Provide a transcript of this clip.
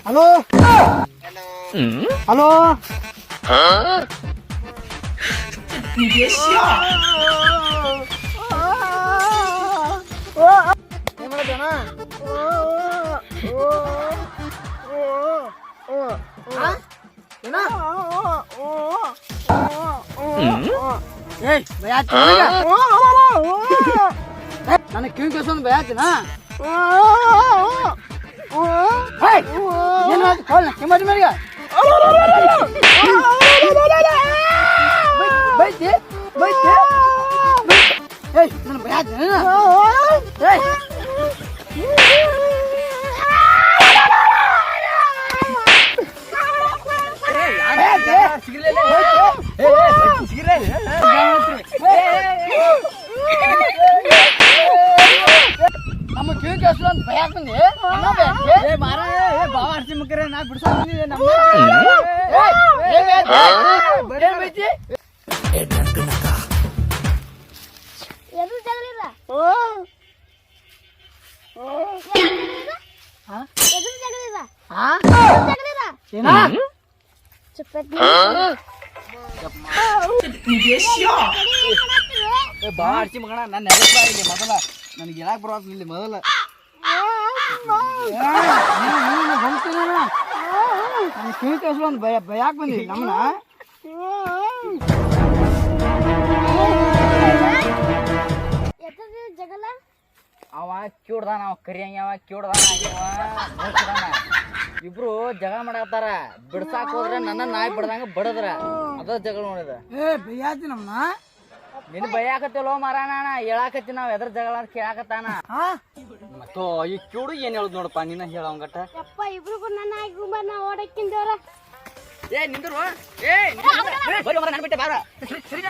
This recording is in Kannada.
ಹಲೋ ಹಲೋ ಏನ್ ಮಾಡತ್ತಣ್ಣ ನನಗೆ ಕಿವಿ ಕೇಳ್ಸೊಂದು ಭಯ ಆಯ್ತಿನ ಕೆಮ್ಮದಿ ಮೇಲಿಗ ಬೈತಿ ಬೈತಿ ನನ್ನ ಭಯ ಆಯ್ತು ನಮ್ಮ ಕಿವಿ ಕೇಳಿಸ್ಲು ಅಂತ ಭಯ ಆಗ್ತಂದಿ ಮಾರ ಬಾವ ಅರ್ಸಿ ಮುಕ್ಕರೆ ನಾ ಬಿಡ್ಸಂದಿದ್ದೆ ನಮ್ಮ ಬೈತಿ ಬಾ ಅರ್ಸಿ ಮಗಣ ನನ್ನ ನೆನಪ ಇಲ್ಲಿ ಮೊದಲ ನನಗೆ ಹೇಳಕ್ ಬರೋದು ಇಲ್ಲಿ ಮೊದಲ ನನ್ನ ಕಿವಿ ಕೇಳಿಸ್ಲು ಒಂದು ಭಯ ಯಾಕೆ ಬಂದಿ ನಮ್ಮನ ಜಗಲ್ಲ ಅವ ಕಿಡ್ದಾನ ಅವ ಕರಿಯಂಗ ಅವ ಕಿಡ್ದಾನ ಇಬ್ರು ಜಗಳ ಮಾಡತ್ತಾರ ಬಿಡ್ಸಾಕ್ ಹೋದ್ರೆ ನನ್ನ ನಾಯಿ ಬಿಡ್ದಂಗ ಬಡದ್ರ ಅದ ಜಗಳ ನೋಡಿದ ಭಯಾತಿ ನಮ್ಮನ ನಿನ್ ಭಯ ಆಕತ್ತಿಲ್ಲೋ ಮಾರಾಣ ಹೇಳಾಕತ್ತಿ ನಾವ್ ಎದ್ರ ಜಗಳ ಅಂತ ಕೇಳಾಕತ್ತಾನ ಮತ್ತೋ ಈ ಕಿಡು ಏನ್ ಹೇಳುದ್ ನೋಡಪ್ಪ ನಿನ್ನ ಹೇಳವಂಗಟ್ಟ ಯಪ್ಪ ಇಬ್ರಿಗೂ ನನ್ನ ಗುಂಬ ನಾ ಓಡಕ್ಕಿಂದವ್ರ ಏ ನಿಂದ್ರು ಏ ಬರೀ ಮರ ನನ್ ಬಿಟ್ಟೆ ಬಾರ ಸರಿ